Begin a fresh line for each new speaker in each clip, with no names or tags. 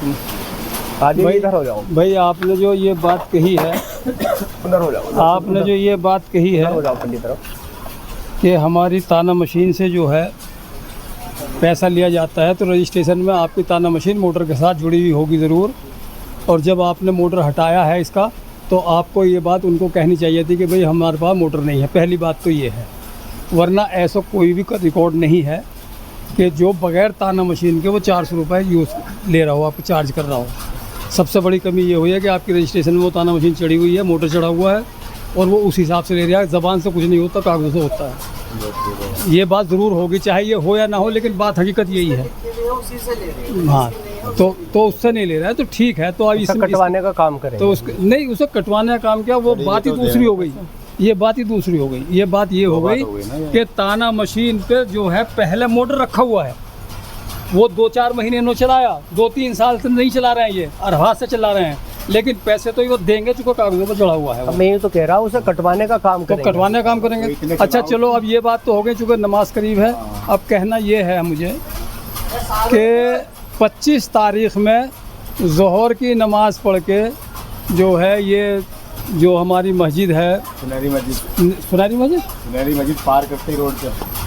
तुम आगे इधर हो जाओ
भाई। आपने जो ये बात कही है,
उधर हो जाओ।
आपने जो ये बात कही है
हो जाओ पंडित तरफ।
कि हमारी ताना मशीन से जो है पैसा लिया जाता है, तो रजिस्ट्रेशन में आपकी ताना मशीन मोटर के साथ जुड़ी हुई होगी ज़रूर। और जब आपने मोटर हटाया है इसका, तो आपको ये बात उनको कहनी चाहिए थी कि भाई हमारे पास मोटर नहीं है। पहली बात तो ये है, वरना ऐसा कोई भी रिकॉर्ड नहीं है कि जो बग़ैर ताना मशीन के वो 400 रुपये यूज़ ले रहा हो, आपको चार्ज कर रहा हो। सबसे बड़ी कमी ये हुई है कि आपकी रजिस्ट्रेशन में वो ताना मशीन चढ़ी हुई है, मोटर चढ़ा हुआ है, और वो उस हिसाब से ले रहा है। ज़बान से कुछ नहीं होता, कागज़ों से होता है। ये बात ज़रूर होगी, चाहे ये हो या ना हो, लेकिन बात हकीकत यही है। हाँ, तो उससे नहीं ले रहा है, तो ठीक है। तो अब इसे
कटवाने का काम करें,
तो उसके नहीं, उसे कटवाने का काम क्या, वो बात ही दूसरी हो गई। ये बात ही दूसरी हो गई। ये बात ये हो गई कि ताना मशीन पे जो है पहले मोटर रखा हुआ है, वो 2-4 महीने इन्होंने चलाया, 2-3 साल से नहीं चला रहे हैं ये, और हाथ से चला रहे हैं, लेकिन पैसे तो ये वो देंगे चूँकि कागजों पर चढ़ा हुआ है।
अब मैं ये तो कह रहा हूँ उसे कटवाने का काम
तो
करेंगे।
कटवाने का काम करेंगे। अच्छा चलो, अब ये बात तो हो गई, चूँकि नमाज करीब है। अब कहना ये है मुझे कि 25 तारीख में ज़ोहर की नमाज़ पढ़ के जो है, ये जो हमारी मस्जिद है,
सुनहरी मस्जिद
सुनहरी मस्जिद
पार करते ही रोड पे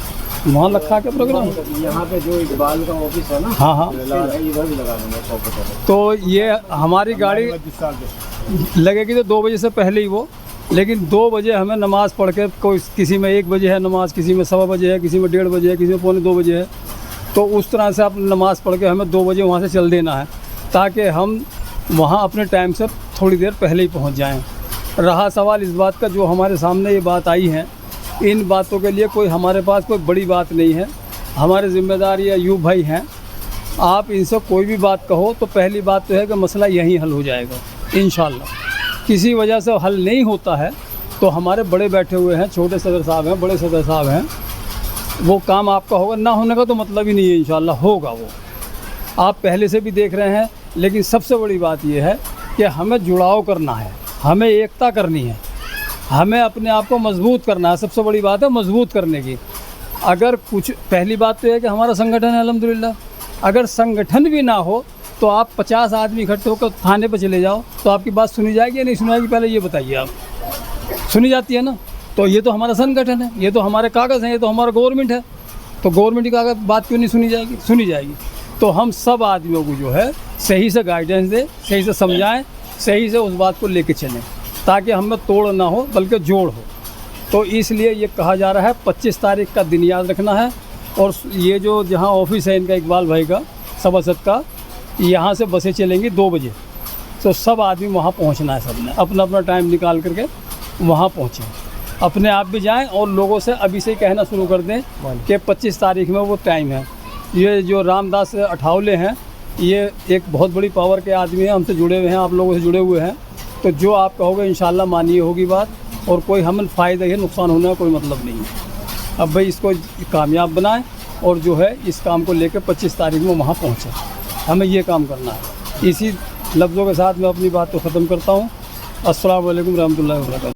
वहाँ रखा के प्रोग्राम।
यहाँ पे जो इकबाल का ऑफिस है ना,
हाँ हाँ,
इधर भी लगा देंगे 100%।
तो ये हमारी गाड़ी लगेगी तो 2 बजे से पहले ही वो, लेकिन 2 बजे हमें नमाज़ पढ़ के, कोई किसी में 1 बजे है नमाज़, किसी में 1:15 बजे है, किसी में 1:30 बजे है, किसी में 1:45 बजे है। तो उस तरह से आप नमाज़ पढ़ के हमें 2 बजे वहाँ से चल देना है, ताकि हम वहाँ अपने टाइम से थोड़ी देर पहले ही पहुँच जाएँ। रहा सवाल इस बात का, जो हमारे सामने ये बात आई है, इन बातों के लिए कोई हमारे पास कोई बड़ी बात नहीं है। हमारे ज़िम्मेदार ये अयूब भाई हैं, आप इनसे कोई भी बात कहो तो पहली बात तो है कि मसला यहीं हल हो जाएगा इंशाअल्लाह। किसी वजह से हल नहीं होता है तो हमारे बड़े बैठे हुए हैं, छोटे सदर साहब हैं, बड़े सदर साहब हैं, वो काम आपका होगा। ना होने का तो मतलब ही नहीं है, इंशाअल्लाह होगा वो। आप पहले से भी देख रहे हैं। लेकिन सबसे बड़ी बात यह है कि हमें जुड़ाव करना है, हमें एकता करनी है, हमें अपने आप को मजबूत करना है। सबसे बड़ी बात है मजबूत करने की। अगर कुछ, पहली बात तो है कि हमारा संगठन है अल्हम्दुलिल्लाह। अगर संगठन भी ना हो तो आप 50 आदमी इकट्ठे होकर थाने पर चले जाओ, तो आपकी बात सुनी जाएगी या नहीं सुनी जाएगी, पहले ये बताइए आप। सुनी जाती है ना। तो ये तो हमारा संगठन है, ये तो हमारे कागज़ हैं, ये तो हमारा गवर्नमेंट है। तो गवर्नमेंट की कागज़ बात क्यों नहीं सुनी जाएगी, सुनी जाएगी। तो हम सब आदमियों को जो है सही से गाइडेंस दें, सही से समझाएं, सही से उस बात को लेके चलें, ताकि हमें तोड़ ना हो बल्कि जोड़ हो। तो इसलिए ये कहा जा रहा है 25 तारीख का दिन याद रखना है। और ये जो जहाँ ऑफिस है इनका, इकबाल भाई का, सभासद का, यहाँ से बसें चलेंगी 2 बजे। तो सब आदमी वहाँ पहुँचना है, सब ने अपना अपना टाइम निकाल करके वहाँ पहुँचें। अपने आप भी जाएं और लोगों से अभी से कहना शुरू कर दें कि 25 तारीख में वो टाइम है। ये जो रामदास अठावले हैं, ये एक बहुत बड़ी पावर के आदमी हैं, हमसे जुड़े हुए हैं, आप लोगों से जुड़े हुए हैं। तो जो आप कहोगे इंशाल्लाह मानिए होगी बात, और कोई हमें फ़ायदा है, नुकसान होने का कोई मतलब नहीं है। अब भाई इसको कामयाब बनाएं और जो है इस काम को लेकर 25 तारीख में वहाँ पहुँचें। हमें ये काम करना है। इसी लफ्ज़ों के साथ मैं अपनी बात को ख़त्म करता हूँ। अस्सलामु अलैकुम रहमतुल्लाहि व बरकातहू।